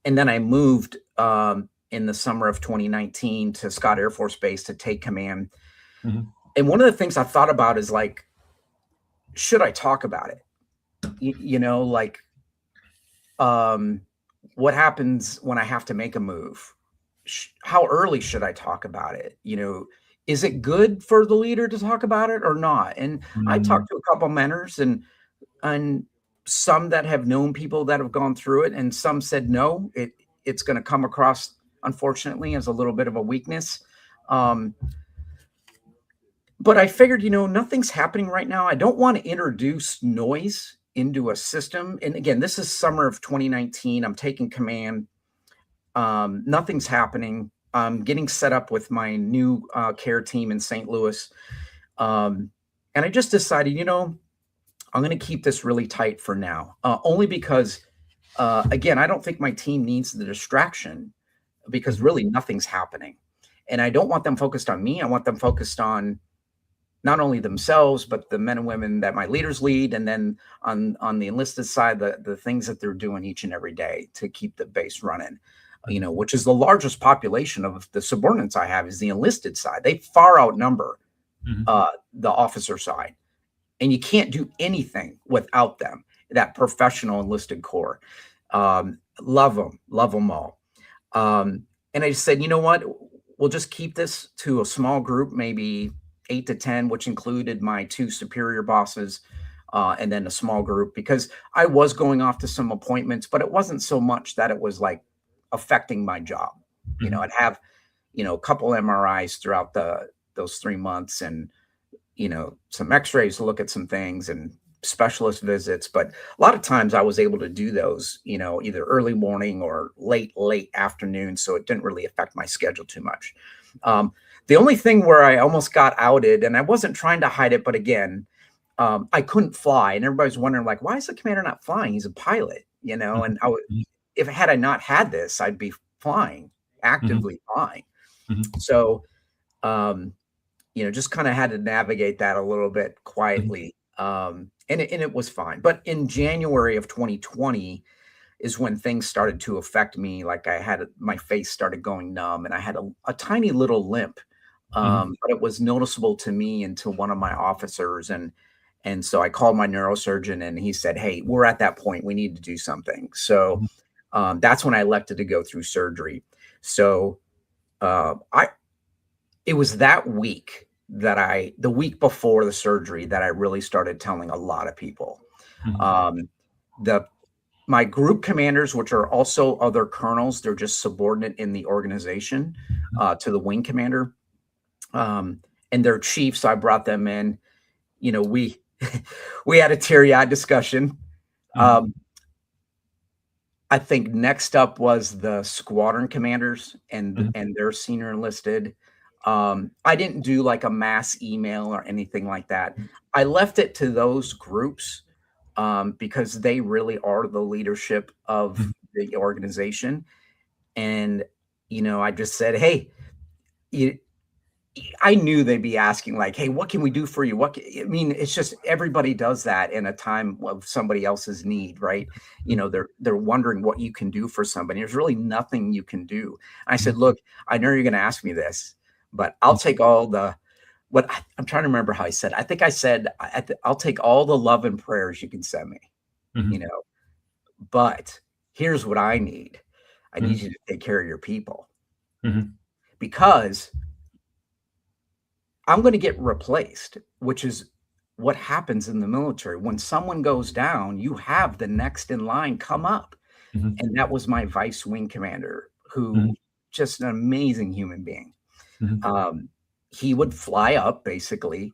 and then I moved in the summer of 2019 to Scott Air Force Base to take command. mhm, And one of the things I thought about is like, should I talk about it? You know, like um, what happens when I have to make a move? How early should I talk about it? You know, is it good for the leader to talk about it or not? And I mhm, talked to a couple mentors and some that have known people that have gone through it, and some said no, it's going to come across unfortunately as a little bit of a weakness. Um, but I figured, you know, nothing's happening right now. I don't want to introduce noise into a system. And again, this is summer of 2019. I'm taking command. Nothing's happening. I'm getting set up with my new care team in St. Louis. Um, and I just decided, you know, I'm going to keep this really tight for now, only because, again, I don't think my team needs the distraction because mhm, really nothing's happening. And I don't want them focused on me. I want them focused on not only themselves, but the men and women that my leaders lead. And then on the enlisted side, the things that they're doing each and every day to keep the base running, you know, mhm, which is the largest population of the subordinates I have is the enlisted side. They far outnumber mhm, the officer side. And you can't do anything without them, that professional enlisted corps. Love them all. And I said, you know what? We'll just keep this to a small group, maybe 8 to 10, which included my two superior bosses, and then a small group because I was going off to some appointments, but it wasn't so much that it was like affecting my job. You know, mhm, I'd have, you know, a couple MRIs throughout those 3 months and you know, some x-rays to look at some things and specialist visits. But a lot of times I was able to do those, you know, either early morning or late afternoon. So it didn't really affect my schedule too much. Um, the only thing where I almost got outed, and I wasn't trying to hide it, but again, I couldn't fly. And everybody's wondering, like, why is the commander not flying? He's a pilot, you know, and mhm, if had I not had this, I'd be flying, mhm, actively flying. mhm, So, um, you know, just kind of had to navigate that a little bit mhm, quietly. And it was fine. But in January of 2020 is when things started to affect me. Like my face started going numb and I had a tiny little limp. mhm, But it was noticeable to me and to one of my officers. And so I called my neurosurgeon and he said, "Hey, we're at that point. We need to do something." So mhm, that's when I elected to go through surgery. So I it was that week the week before the surgery that I really started telling a lot of people. mhm, Um, the my group commanders, which are also other colonels, they're just subordinate in the organization to the wing commander, um, and their chiefs. I brought them in. You know, we we had a teary-eyed discussion. mhm, Um, I think next up was the squadron commanders mhm, and their senior enlisted. I didn't do like a mass email or anything like that. I left it to those groups because they really are the leadership mhm, of the organization. And you know, I just said, "Hey, you, I knew they'd be asking like, "Hey, what can we do for you?" I mean, it's just everybody does that in a time of somebody else's need, right? You mhm, know, they're wondering what you can do for somebody. There's really nothing you can do. I mhm, said, "Look, I know you're going to ask me this, but I'll take all the I'm trying to remember how I said. I think I said I'll take all the love and prayers you can send me, you mhm, know, but here's what I need. I need you to take care of your people, Mhm. because I'm going to get replaced, which is what happens in the military. When someone goes down, you have the next in line come up. Mhm. And that was my vice wing commander, Mhm. who just an amazing human being. Mhm. Um, he would fly up, basically.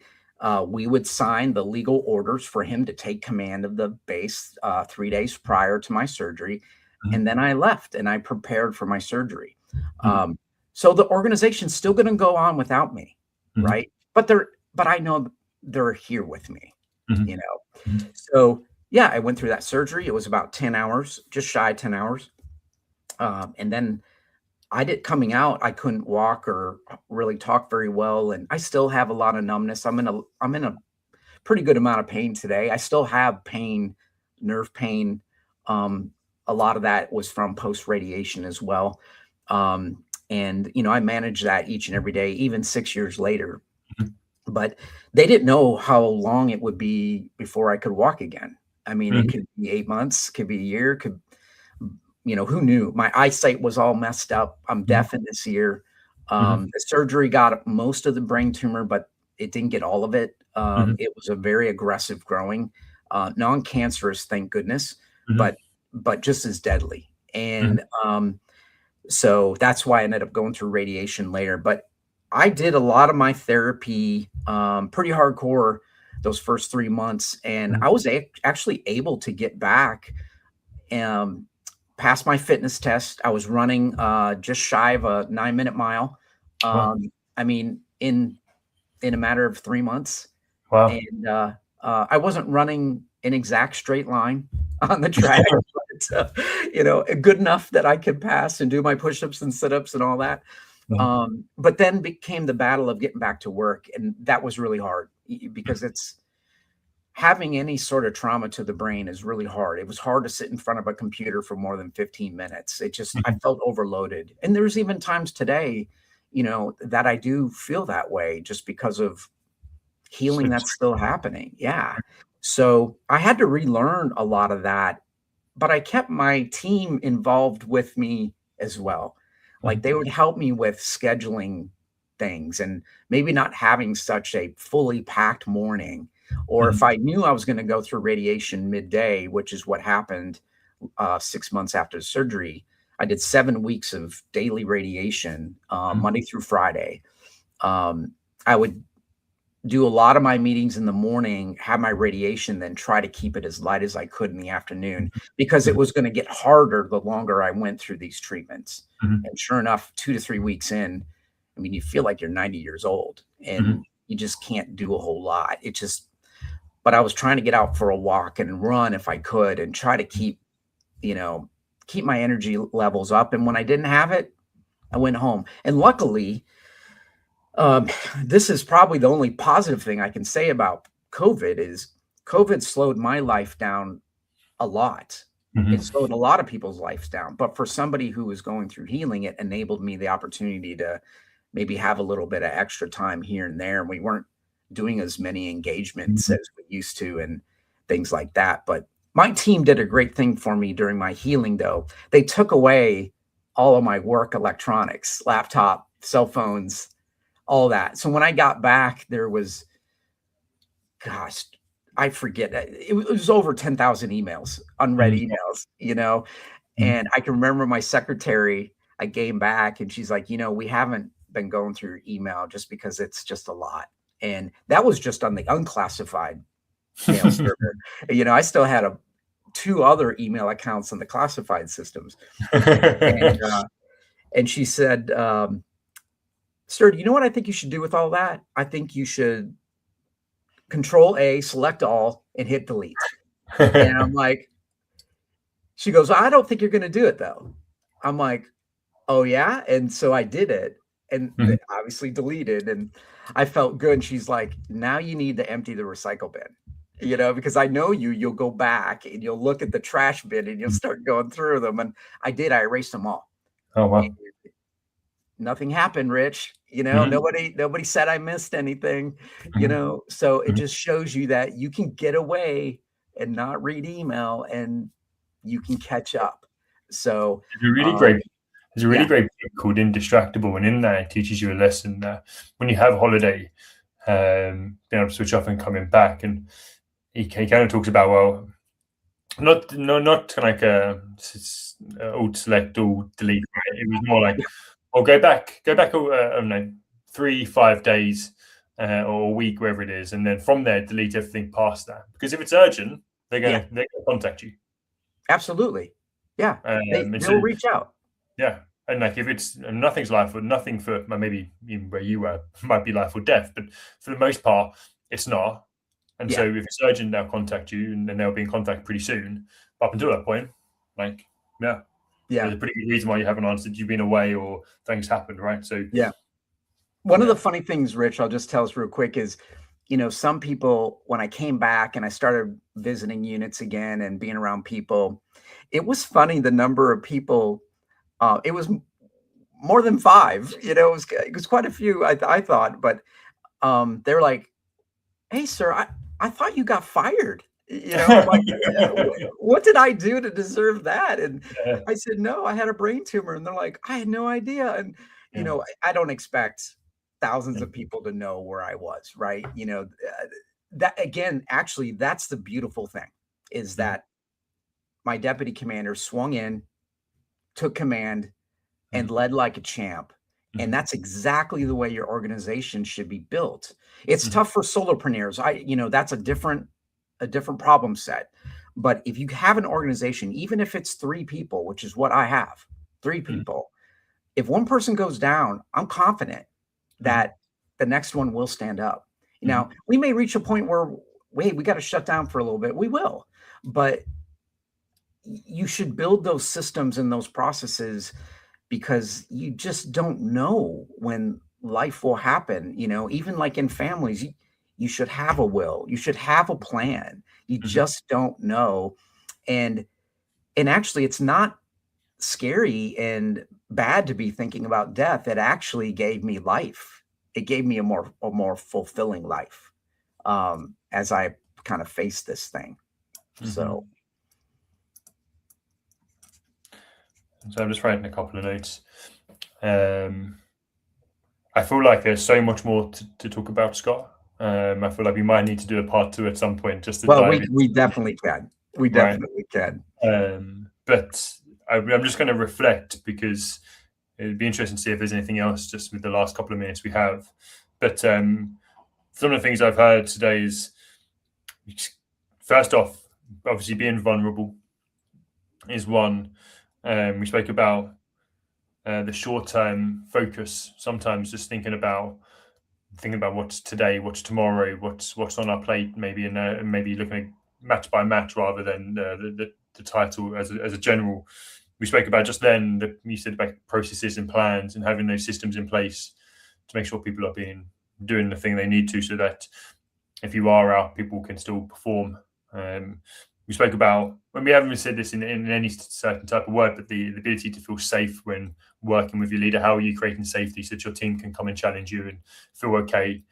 We would sign the legal orders for him to take command of the base 3 days prior to my surgery. And Mhm. then I left and I prepared for my surgery. Mhm. So the organization's still going to go on without me, Mhm. right? But I know they're here with me, you Mhm. know. Mhm. So yeah, I went through that surgery. It was about 10 hours, just shy of 10 hours. And then coming out, I couldn't walk or really talk very well. And I still have a lot of numbness. I'm in a pretty good amount of pain today. I still have pain, nerve pain. Um, a lot of that was from post radiation as well. And I manage that each and every day, even 6 years later. Mhm. But they didn't know how long it would be before I could walk again. I mean, it Mhm. could be 8 months, could be a year, could, who knew? My eyesight was all messed up. I'm Mhm. deaf in this ear. Mhm. The surgery got most of the brain tumor, but it didn't get all of it. Mhm. It was a very aggressive growing, non-cancerous, thank goodness, Mhm. but just as deadly. Mhm. And so that's why I ended up going through radiation later. But I did a lot of my therapy, pretty hardcore those first 3 months, and Mhm. I was actually able to get back, um, passed my fitness test. I was running just shy of a 9-minute mile. Wow. I mean, in a matter of 3 months, Wow. and I wasn't running an exact straight line on the track, but good enough that I could pass and do my push-ups and sit-ups and all that. Mhm. But then became the battle of getting back to work, and that was really hard because it's having any sort of trauma to the brain is really hard. It was hard to sit in front of a computer for more than 15 minutes. I Mhm. felt overloaded. And there's even times today, that I do feel that way just because of healing that's still happening. Yeah. So I had to relearn a lot of that, but I kept my team involved with me as well. Like Mhm. they would help me with scheduling things and maybe not having such a fully packed morning. Or if Mhm. I knew I was going to go through radiation midday, which is what happened 6 months after the surgery, I did 7 weeks of daily radiation, Mhm. Monday through Friday. Um, I would do a lot of my meetings in the morning, have my radiation, then try to keep it as light as I could in the afternoon because it Mhm. was going to get harder the longer I went through these treatments. Mhm. And sure enough, 2 to 3 weeks in, I mean, you feel like you're 90 years old Mhm. and you just can't do a whole lot. But I was trying to get out for a walk and run if I could and try to you know, keep my energy levels up. And when I didn't have it, I went home. And luckily, um, this is probably the only positive thing I can say about COVID is COVID slowed my life down a lot. It Mhm. slowed a lot of people's lives down. But for somebody who was going through healing, it enabled me the opportunity to maybe have a little bit of extra time here and there. And we weren't doing as many engagements Mhm. as we used to and things like that. But my team did a great thing for me during my healing, though. They took away all of my work electronics, laptop, cell phones, all that. So when I got back, there was, gosh, I forget. It was over 10,000 emails, unread Mhm. emails, Mhm. and I can remember my secretary, I came back and she's like, we haven't been going through your email just because it's just a lot. And that was just on the unclassified mail server. I still had two other email accounts on the classified systems. And she said, sir, do you know what I think you should do with all that? I think you should Control A, select all, and hit delete. And I'm like, she goes, I don't think you're going to do it though. I'm like, oh yeah. And so I did it and Mhm. obviously deleted and I felt good. And she's like, now you need to empty the recycle bin, because I know you'll go back and you'll look at the trash bin and you'll Mhm. start going through them. And I did, I erased them all. Oh, wow. Nothing happened, Rich. Mhm. Nobody said I missed anything, Mhm. so it Mhm. just shows you that you can get away and not read email and you can catch up. So, There's a really um, great there's a really yeah, great book called Indistractable, and in there it teaches you a lesson that when you have a holiday, being able to switch off and coming back. And he kind of talks about, well, not like alt select, alt delete. Right? It was more like, yeah, well, go back, I don't know, 3-5 days or a week, wherever it is, and then from there delete everything past that. Because if it's urgent, yeah, they're gonna contact you. absolutely. Yeah, And so they'll reach out. yeah, and like if it's nothing's life or nothing for well, maybe even where you were might be life or death, but for the most part, it's not. And so Yeah, if it's urgent, they'll contact you, and then they'll be in contact pretty soon. But up until that point, like yeah, yeah, there's a pretty good reason why you haven't answered. You've been away or things happened, right? So yeah. One of the yeah, funny things, Rich, I'll just tell us real quick is, some people, when I came back and I started visiting units again and being around people, it was funny the number of people. It was more than five. It was quite a few. I thought, but they were like, "Hey, sir, I thought you got fired." I'm like, What did I do to deserve that?" And yeah, I said, "No, I had a brain tumor." And they're like, "I had no idea." And yeah, I don't expect thousands yeah, of people to know where I was, right? That again, actually, that's the beautiful thing is mhm, that my deputy commander swung in, took command, and mhm, led like a champ. And mhm, that's exactly the way your organization should be built. It's mhm, tough for solopreneurs. That's a different problem set. But if you have an organization, even if it's three people, which is what I have, three mhm, people, if one person goes down, I'm confident mhm, that the next one will stand up. mhm, Now, we may reach a point where, wait, we got to shut down for a little bit. We will. But you should build those systems and those processes because you just don't know when life will happen. Even like in families, you should have a will, you should have a plan. You mhm, just don't know. And actually, it's not scary and bad to be thinking about death. It actually gave me life. It gave me a more fulfilling life, as I kind of face this thing. mhm. So So I'm just writing a couple of notes. Um, I feel like there's so much more to talk about, Scott. I feel like we might need to do a part two at some point just to well, dive we in, we definitely can. We right? definitely can. But I'm just going to reflect because it'd be interesting to see if there's anything else just with the last couple of minutes we have. But some of the things I've heard today is first off, obviously being vulnerable is one. We spoke about the short-term focus. Sometimes just thinking about what's today, what's tomorrow, what's on our plate, maybe and maybe looking at match by match rather than the title as a general. We spoke about just then that you said about processes and plans and having those systems in place to make sure people are doing the thing they need to, so that if you are out, people can still perform. Um, we spoke about when we haven't said this in any certain type of word, but the ability to feel safe when working with your leader. How are you creating safety so that your team can come and challenge you and feel okay?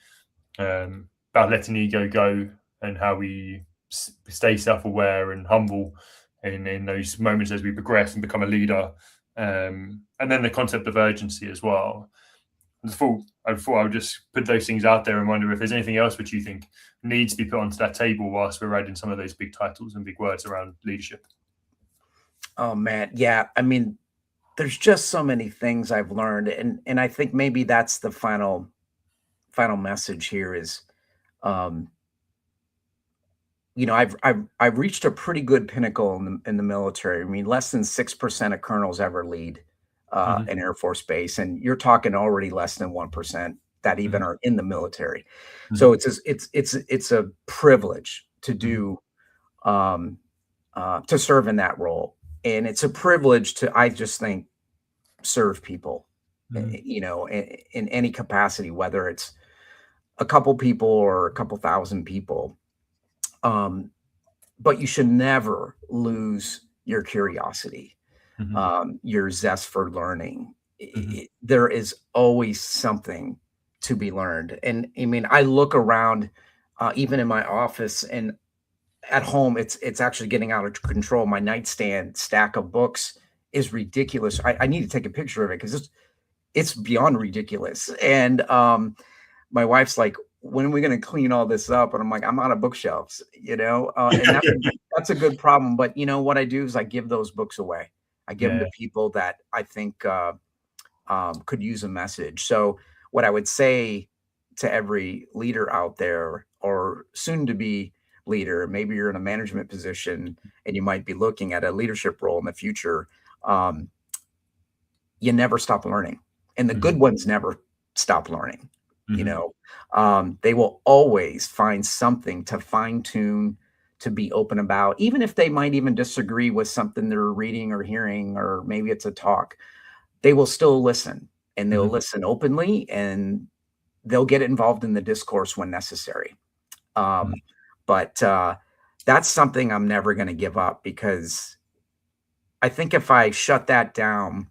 About letting ego go and how we stay self-aware and humble in those moments as we progress and become a leader. And then the concept of urgency as well. I thought I would just put those things out there and wonder if there's anything else which you think needs to be put onto that table whilst we're adding some of those big titles and big words around leadership. Oh man, yeah. I mean, there's just so many things I've learned, and I think maybe that's the final message here is, um, I've reached a pretty good pinnacle in the military. I mean, less than 6% of colonels ever lead Mm-hmm, an Air Force base, and you're talking already less than 1% that even mm-hmm, are in the military. So mm-hmm, it's a privilege to mm-hmm, do to serve in that role, and it's a privilege to, I just think, serve people, mm-hmm, in any capacity, whether it's a couple people or a couple thousand people. Um, but you should never lose your curiosity, mm-hmm, your zest for learning. mm-hmm, There is always something to be learned. And I mean, I look around, even in my office and at home, it's actually getting out of control. My nightstand stack of books is ridiculous. I need to take a picture of it because it's beyond ridiculous. And my wife's like, when are we going to clean all this up? And I'm like, I'm out of bookshelves, and that's a good problem. But what I do is I give those books away. I give them to people that I think could use a message. So what I would say to every leader out there, or soon to be leader, maybe you're in a management position and you might be looking at a leadership role in the future, you never stop learning. And the good ones never stop learning. They will always find something to fine tune, to be open about, even if they might even disagree with something they're reading or hearing, or maybe it's a talk. They will still listen, and they'll listen openly, and they'll get involved in the discourse when necessary. But that's something I'm never going to give up, because I think if I shut that down,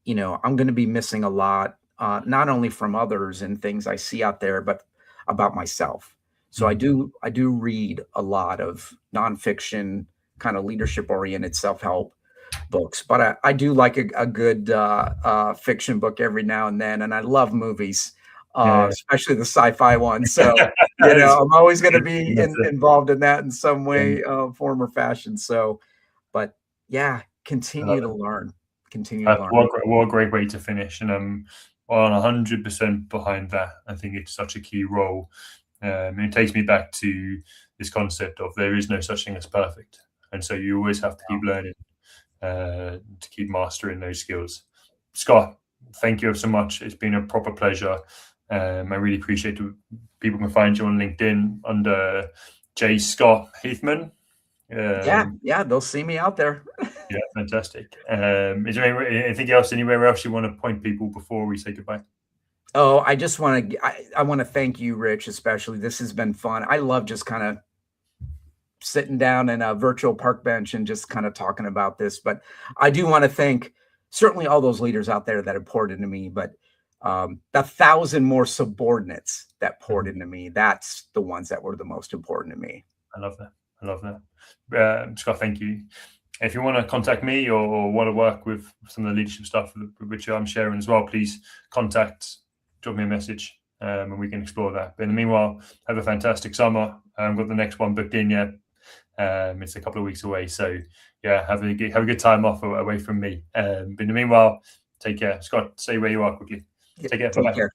I'm going to be missing a lot, not only from others and things I see out there, but about myself. So I do read a lot of nonfiction, kind of leadership oriented self-help books, but I do like a good fiction book every now and then. And I love movies, especially the sci-fi ones. So, I'm always going to be involved in that in some way, form or fashion. So, but yeah, continue to learn. Continue to learn. What a great way to finish. And I'm on 100% behind that. I think it's such a key role. And it takes me back to this concept of there is no such thing as perfect. And so you always have to keep learning to keep mastering those skills. Scott, thank you so much. It's been a proper pleasure. I really appreciate it. People can find you on LinkedIn under J. Scot Heathman. Yeah, they'll see me out there. Yeah, fantastic. Is there anything else, anywhere else you want to point people before we say goodbye? Oh, I just want to, I want to thank you, Rich, especially. This has been fun. I love just kind of sitting down in a virtual park bench and just kind of talking about this. But I do want to thank certainly all those leaders out there that have poured into me, but the 1,000 more subordinates that poured into me, that's the ones that were the most important to me. I love that. Scott, thank you. If you want to contact me or want to work with some of the leadership stuff which I'm sharing as well, please drop me a message, and we can explore that. But in the meanwhile, have a fantastic summer. I've got the next one booked in yet. It's a couple of weeks away, so yeah, have a good time off away from me. But in the meanwhile, take care. Scott, say where you are quickly. Take care. Bye-bye.